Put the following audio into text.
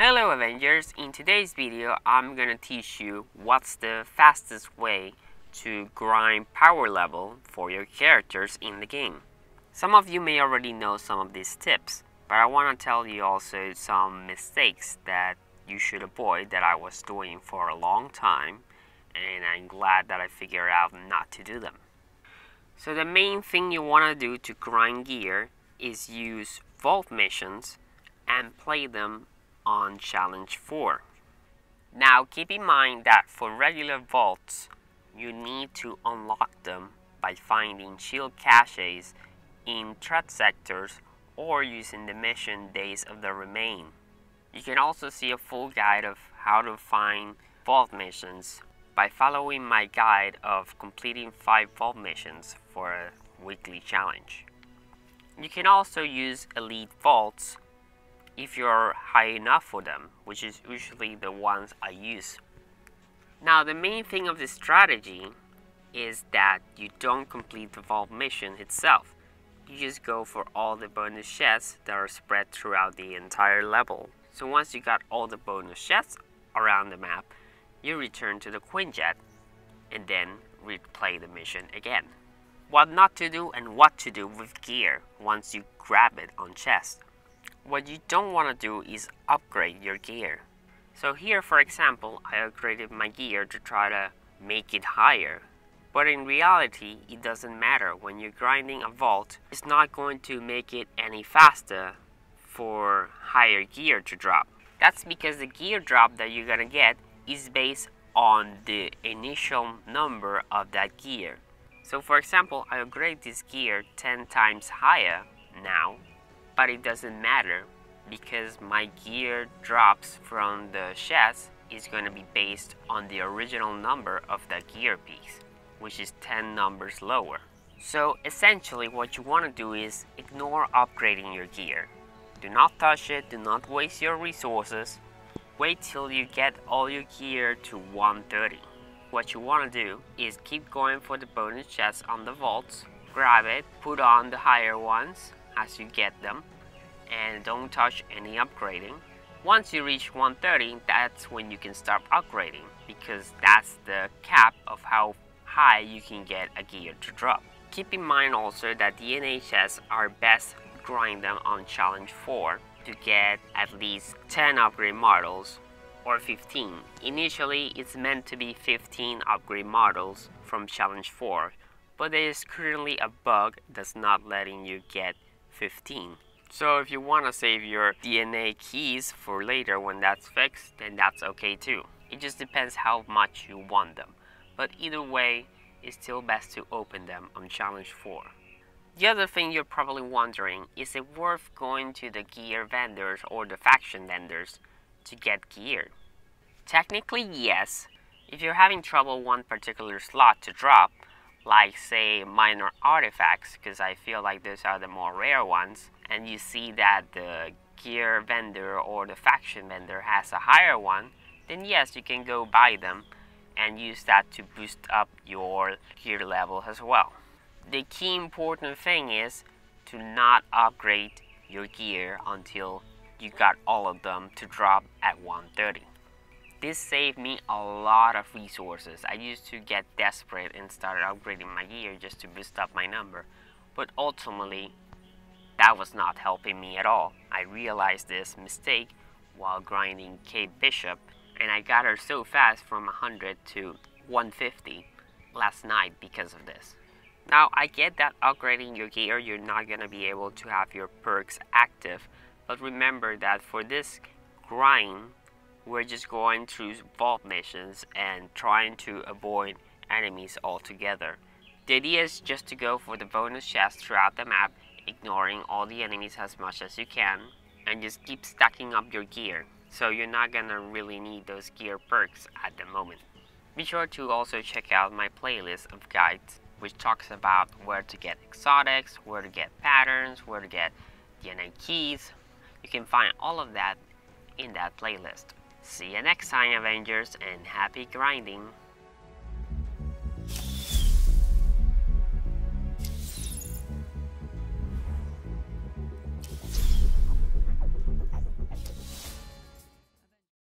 Hello Avengers, in today's video I'm gonna teach you what's the fastest way to grind power level for your characters in the game. Some of you may already know some of these tips, but I want to tell you also some mistakes that you should avoid that I was doing for a long time, and I'm glad that I figured out not to do them. So the main thing you want to do to grind gear is use vault missions and play them on Challenge 4. Now keep in mind that for regular vaults, you need to unlock them by finding shield caches in threat sectors or using the mission Days of the Remain. You can also see a full guide of how to find vault missions by following my guide of completing 5 vault missions for a weekly challenge. You can also use elite vaults if you're high enough for them, which is usually the ones I use. Now the main thing of this strategy is that you don't complete the vault mission itself. You just go for all the bonus chests that are spread throughout the entire level. So once you got all the bonus chests around the map, you return to the Quinjet and then replay the mission again. What not to do and what to do with gear once you grab it on chest. What you don't want to do is upgrade your gear. So here, for example, I upgraded my gear to try to make it higher. But in reality, it doesn't matter. When you're grinding a vault, it's not going to make it any faster for higher gear to drop. That's because the gear drop that you're gonna get is based on the initial number of that gear. So for example, I upgrade this gear 10 times higher now, but it doesn't matter because my gear drops from the chest is going to be based on the original number of the gear piece, which is 10 numbers lower. So essentially what you want to do is ignore upgrading your gear. Do not touch it, do not waste your resources. Wait till you get all your gear to 130. What you want to do is keep going for the bonus chests on the vaults, grab it, put on the higher ones as you get them, and don't touch any upgrading. Once you reach 130, that's when you can start upgrading, because that's the cap of how high you can get a gear to drop. Keep in mind also that the NHS are best grind them on Challenge 4 to get at least 10 upgrade models or 15. Initially it's meant to be 15 upgrade models from Challenge 4, but there is currently a bug that's not letting you get 15. So if you want to save your DNA keys for later when that's fixed, then that's okay too. It just depends how much you want them. But either way, it's still best to open them on Challenge 4. The other thing you're probably wondering, is it worth going to the gear vendors or the faction vendors to get gear? Technically yes, if you're having trouble one particular slot to drop, like say minor artifacts, because I feel like those are the more rare ones, and you see that the gear vendor or the faction vendor has a higher one, then yes, you can go buy them and use that to boost up your gear level as well. The key important thing is to not upgrade your gear until you got all of them to drop at 130. This saved me a lot of resources. I used to get desperate and started upgrading my gear just to boost up my number, but ultimately that was not helping me at all. I realized this mistake while grinding Kate Bishop, and I got her so fast from 100 to 150 last night because of this. Now I get that upgrading your gear you're not gonna be able to have your perks active, but remember that for this grind we're just going through vault missions and trying to avoid enemies altogether. The idea is just to go for the bonus chests throughout the map, ignoring all the enemies as much as you can, and just keep stacking up your gear, so you're not gonna really need those gear perks at the moment. Be sure to also check out my playlist of guides, which talks about where to get exotics, where to get patterns, where to get DNA keys. You can find all of that in that playlist. See you next time, Avengers, and happy grinding!